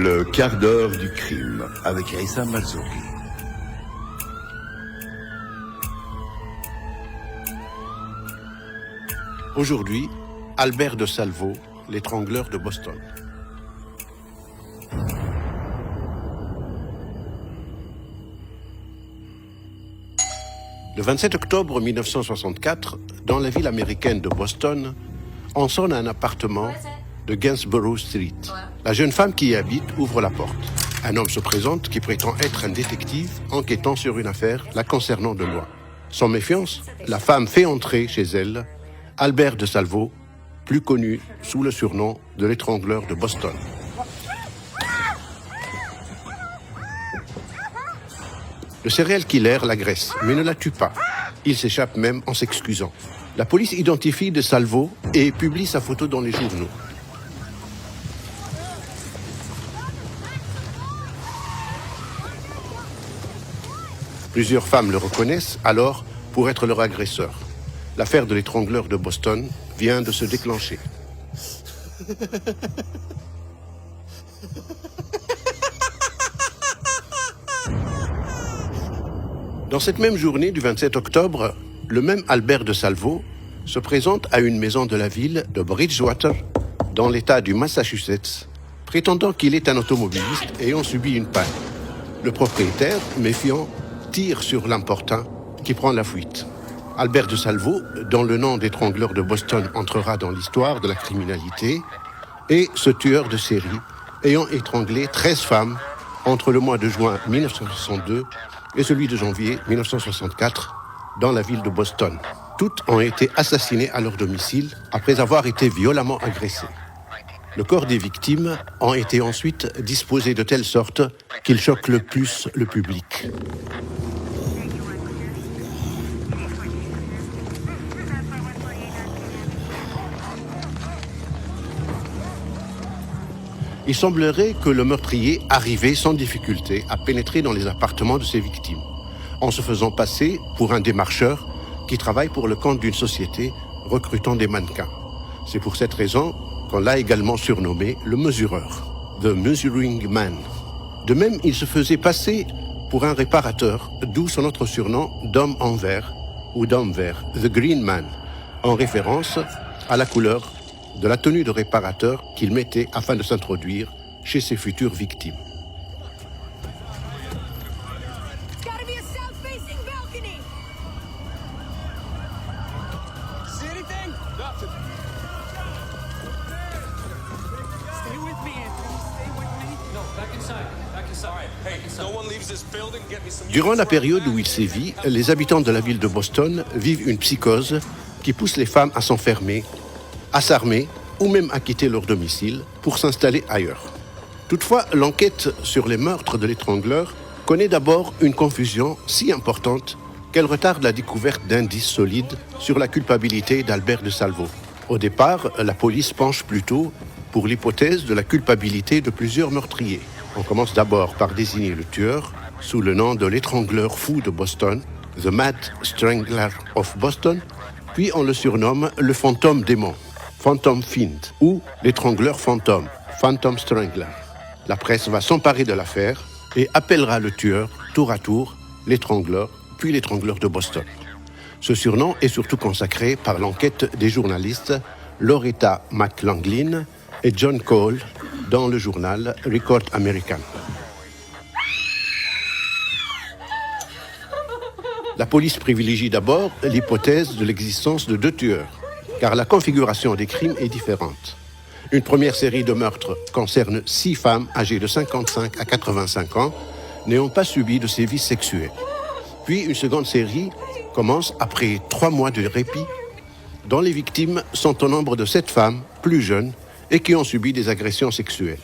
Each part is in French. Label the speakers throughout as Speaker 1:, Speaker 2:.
Speaker 1: Le quart d'heure du crime avec Aïssa Malzouri.
Speaker 2: Aujourd'hui, Albert de Salvo, l'étrangleur de Boston. Le 27 octobre 1964, dans la ville américaine de Boston, on sonne à un appartement de Gainsborough Street. La jeune femme qui y habite ouvre la porte. Un homme se présente qui prétend être un détective enquêtant sur une affaire la concernant de loin. Sans méfiance, la femme fait entrer chez elle Albert de Salvo, plus connu sous le surnom de l'étrangleur de Boston. Le serial killer l'agresse, mais ne la tue pas. Il s'échappe même en s'excusant. La police identifie de Salvo et publie sa photo dans les journaux. Plusieurs femmes le reconnaissent alors pour être leur agresseur. L'affaire de l'étrangleur de Boston vient de se déclencher. Dans cette même journée du 27 octobre, le même Albert de Salvo se présente à une maison de la ville de Bridgewater, dans l'État du Massachusetts, prétendant qu'il est un automobiliste ayant subi une panne. Le propriétaire, méfiant, tire sur l'importun qui prend la fuite. Albert de Salvo, dont le nom d'étrangleur de Boston entrera dans l'histoire de la criminalité, est ce tueur de série ayant étranglé 13 femmes entre le mois de juin 1962 et celui de janvier 1964 dans la ville de Boston. Toutes ont été assassinées à leur domicile après avoir été violemment agressées. Le corps des victimes ont été ensuite disposés de telle sorte qu'ils choquent le plus le public. Il semblerait que le meurtrier arrivait sans difficulté à pénétrer dans les appartements de ses victimes, en se faisant passer pour un démarcheur qui travaille pour le compte d'une société recrutant des mannequins. C'est pour cette raison qu'on l'a également surnommé le mesureur, The Measuring Man. De même, il se faisait passer pour un réparateur, d'où son autre surnom d'homme en vert ou d'homme vert, The Green Man, en référence à la couleur de la tenue de réparateur qu'il mettait afin de s'introduire chez ses futures victimes. Durant la période où il sévit, les habitants de la ville de Boston vivent une psychose qui pousse les femmes à s'enfermer, à s'armer ou même à quitter leur domicile pour s'installer ailleurs. Toutefois, l'enquête sur les meurtres de l'étrangleur connaît d'abord une confusion si importante qu'elle retarde la découverte d'indices solides sur la culpabilité d'Albert de Salvo. Au départ, la police penche plutôt pour l'hypothèse de la culpabilité de plusieurs meurtriers. On commence d'abord par désigner le tueur sous le nom de l'étrangleur fou de Boston, The Mad Strangler of Boston, puis on le surnomme le fantôme démon, Phantom Fiend, ou l'étrangleur fantôme, Phantom Strangler. La presse va s'emparer de l'affaire et appellera le tueur, tour à tour, l'étrangleur, puis l'étrangleur de Boston. Ce surnom est surtout consacré par l'enquête des journalistes Loretta McLaughlin et John Cole dans le journal Record American. La police privilégie d'abord l'hypothèse de l'existence de deux tueurs, car la configuration des crimes est différente. Une première série de meurtres concerne 6 femmes âgées de 55 à 85 ans n'ayant pas subi de sévices sexuels. Puis une seconde série commence après 3 mois de répit, dont les victimes sont au nombre de 7 femmes plus jeunes et qui ont subi des agressions sexuelles.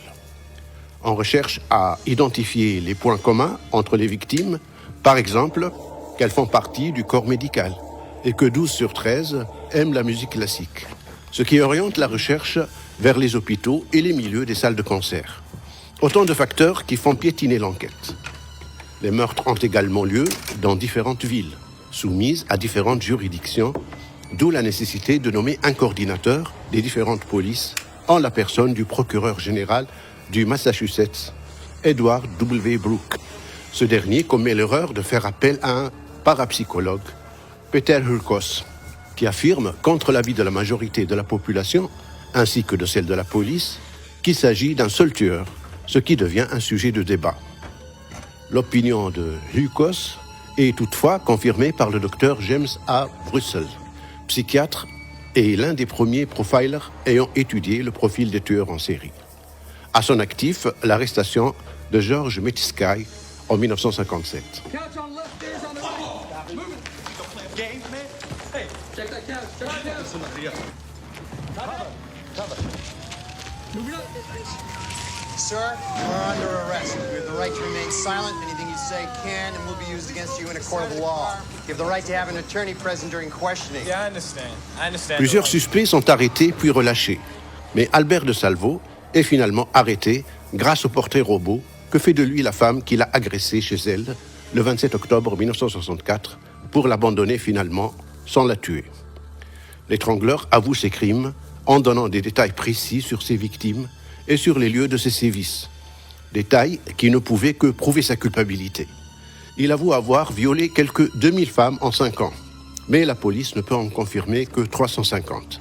Speaker 2: On recherche à identifier les points communs entre les victimes, par exemple, qu'elles font partie du corps médical et que 12 sur 13 aiment la musique classique, ce qui oriente la recherche vers les hôpitaux et les milieux des salles de concert. Autant de facteurs qui font piétiner l'enquête. Les meurtres ont également lieu dans différentes villes, soumises à différentes juridictions, d'où la nécessité de nommer un coordinateur des différentes polices en la personne du procureur général du Massachusetts, Edward W. Brooke. Ce dernier commet l'erreur de faire appel à un parapsychologue, Peter Hurkos, qui affirme, contre l'avis de la majorité de la population, ainsi que de celle de la police, qu'il s'agit d'un seul tueur, ce qui devient un sujet de débat. L'opinion de Hurkos est toutefois confirmée par le docteur James A. Russell, psychiatre et l'un des premiers profilers ayant étudié le profil des tueurs en série. À son actif, l'arrestation de George Metskay en 1957.
Speaker 3: Sir, you are under arrest. You have the right to remain silent. Anything you say can and will be used against you in a court of law. You have the right to have an attorney present during questioning.
Speaker 4: Yeah, I understand.
Speaker 2: Plusieurs suspects sont arrêtés puis relâchés. Mais Albert de Salvo est finalement arrêté grâce au portrait robot que fait de lui la femme qui l'a agressé chez elle le 27 octobre 1964 pour l'abandonner finalement sans la tuer. L'étrangleur avoue ses crimes en donnant des détails précis sur ses victimes et sur les lieux de ses sévices. Détails qui ne pouvaient que prouver sa culpabilité. Il avoue avoir violé quelques 2000 femmes en 5 ans, mais la police ne peut en confirmer que 350.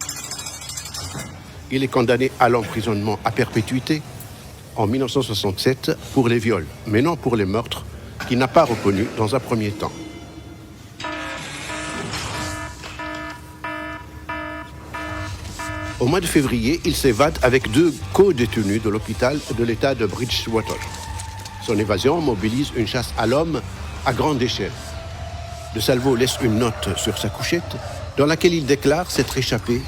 Speaker 2: Il est condamné à l'emprisonnement à perpétuité en 1967 pour les viols, mais non pour les meurtres qu'il n'a pas reconnus dans un premier temps. Au mois de février, il s'évade avec 2 co-détenus de l'hôpital de l'État de Bridgewater. Son évasion mobilise une chasse à l'homme à grande échelle. De Salvo laisse une note sur sa couchette dans laquelle il déclare s'être échappé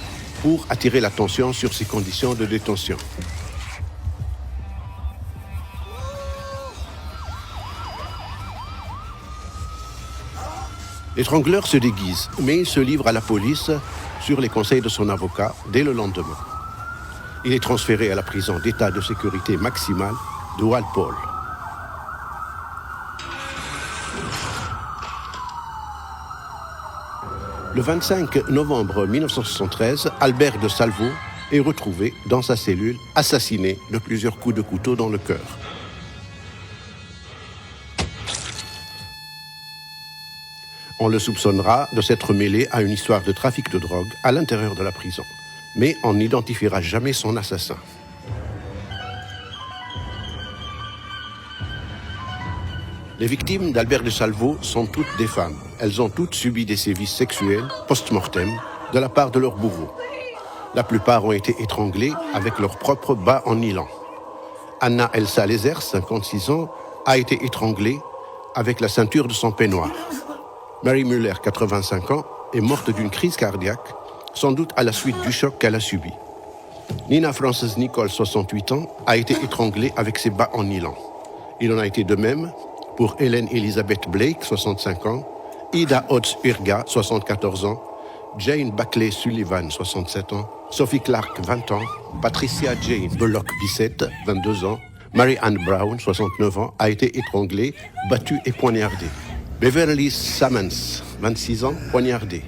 Speaker 2: pour attirer l'attention sur ses conditions de détention. L'étrangleur se déguise, mais il se livre à la police sur les conseils de son avocat dès le lendemain. Il est transféré à la prison d'état de sécurité maximale de Walpole. Le 25 novembre 1973, Albert de Salvo est retrouvé dans sa cellule, assassiné de plusieurs coups de couteau dans le cœur. On le soupçonnera de s'être mêlé à une histoire de trafic de drogue à l'intérieur de la prison. Mais on n'identifiera jamais son assassin. Les victimes d'Albert de Salvo sont toutes des femmes. Elles ont toutes subi des sévices sexuels post-mortem de la part de leurs bourreaux. La plupart ont été étranglées avec leurs propres bas en nylon. Anna Elsa Lezers, 56 ans, a été étranglée avec la ceinture de son peignoir. Mary Muller, 85 ans, est morte d'une crise cardiaque, sans doute à la suite du choc qu'elle a subi. Nina Frances Nichols, 68 ans, a été étranglée avec ses bas en nylon. Il en a été de même pour Helen Elizabeth Blake, 65 ans, Ida Hodges Urga, 74 ans, Jane Buckley Sullivan, 67 ans, Sophie Clark, 20 ans, Patricia Jane Bullock, 17, 22 ans, Mary Ann Brown, 69 ans, a été étranglée, battue et poignardée. Beverly Sammons, 26 ans, poignardée.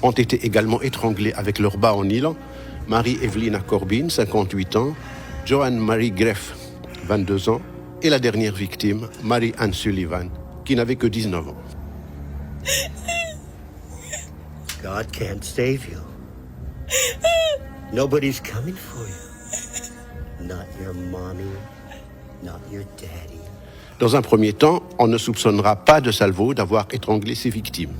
Speaker 2: Ont été également étranglés avec leurs bas en nylon Marie-Evelina Corbin, 58 ans, Joanne Marie Greff, 22 ans, et la dernière victime, Mary Ann Sullivan, qui n'avait que 19 ans.
Speaker 5: God can't save you. Nobody's coming for you. Not your mommy, not your daddy.
Speaker 2: Dans un premier temps, on ne soupçonnera pas de Salvo d'avoir étranglé ses victimes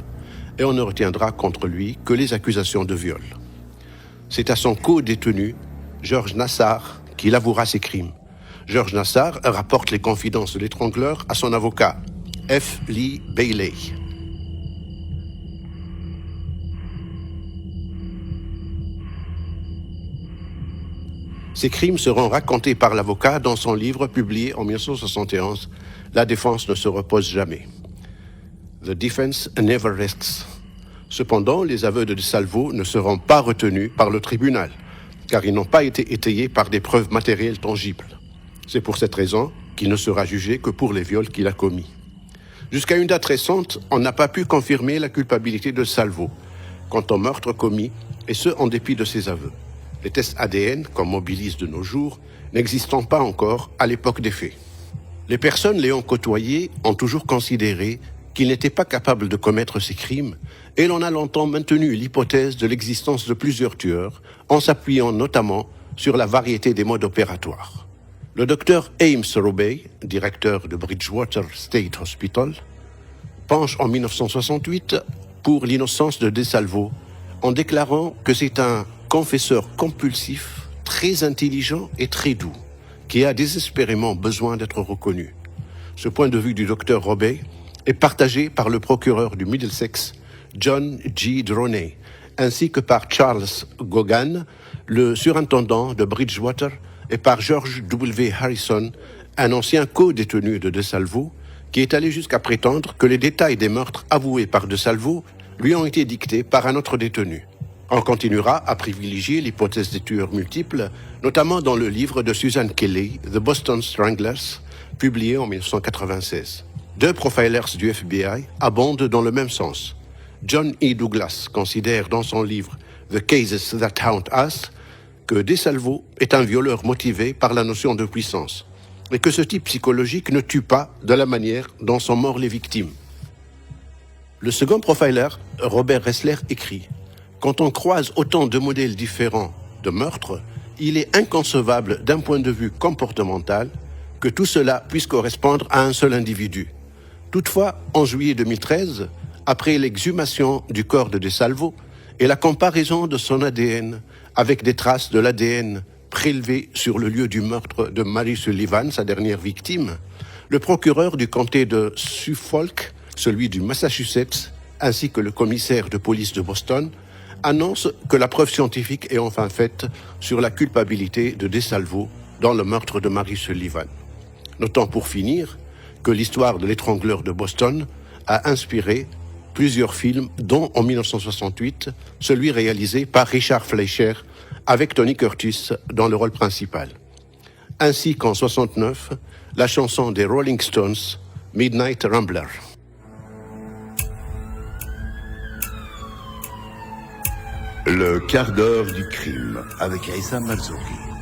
Speaker 2: et on ne retiendra contre lui que les accusations de viol. C'est à son co-détenu, George Nassar, qu'il avouera ses crimes. George Nassar rapporte les confidences de l'étrangleur à son avocat, F. Lee Bailey. Ces crimes seront racontés par l'avocat dans son livre publié en 1971, La défense ne se repose jamais. The Defense Never Rests. Cependant, les aveux de Salvo ne seront pas retenus par le tribunal, car ils n'ont pas été étayés par des preuves matérielles tangibles. C'est pour cette raison qu'il ne sera jugé que pour les viols qu'il a commis. Jusqu'à une date récente, on n'a pas pu confirmer la culpabilité de Salvo quant au meurtre commis, et ce en dépit de ses aveux. les tests ADN, comme mobilisent de nos jours, n'existant pas encore à l'époque des faits. Les personnes l'ayant côtoyé ont toujours considéré qu'il n'était pas capable de commettre ces crimes, et l'on a longtemps maintenu l'hypothèse de l'existence de plusieurs tueurs, en s'appuyant notamment sur la variété des modes opératoires. Le docteur Ames Robey, directeur de Bridgewater State Hospital, penche en 1968 pour l'innocence de DeSalvo, en déclarant que c'est un confesseur compulsif, très intelligent et très doux, qui a désespérément besoin d'être reconnu. Ce point de vue du docteur Robey est partagé par le procureur du Middlesex, John G. Droney, ainsi que par Charles Gogan, le surintendant de Bridgewater, et par George W. Harrison, un ancien co-détenu de DeSalvo, qui est allé jusqu'à prétendre que les détails des meurtres avoués par DeSalvo lui ont été dictés par un autre détenu. On continuera à privilégier l'hypothèse des tueurs multiples, notamment dans le livre de Susan Kelly, The Boston Stranglers, publié en 1996. Deux profilers du FBI abondent dans le même sens. John E. Douglas considère dans son livre The Cases That Haunt Us que DeSalvo est un violeur motivé par la notion de puissance et que ce type psychologique ne tue pas de la manière dont sont morts les victimes. Le second profiler, Robert Ressler, écrit « Quand on croise autant de modèles différents de meurtres, il est inconcevable d'un point de vue comportemental que tout cela puisse correspondre à un seul individu. Toutefois, en juillet 2013, après l'exhumation du corps de DeSalvo et la comparaison de son ADN avec des traces de l'ADN prélevées sur le lieu du meurtre de Mary Sullivan, sa dernière victime, le procureur du comté de Suffolk, celui du Massachusetts, ainsi que le commissaire de police de Boston, annoncent que la preuve scientifique est enfin faite sur la culpabilité de DeSalvo dans le meurtre de Mary Sullivan. Notons pour finir que l'histoire de l'étrangleur de Boston a inspiré plusieurs films, dont en 1968, celui réalisé par Richard Fleischer avec Tony Curtis dans le rôle principal. Ainsi qu'en 1969, la chanson des Rolling Stones, Midnight Rambler.
Speaker 1: Le quart d'heure du crime avec Aïssa Malzouri.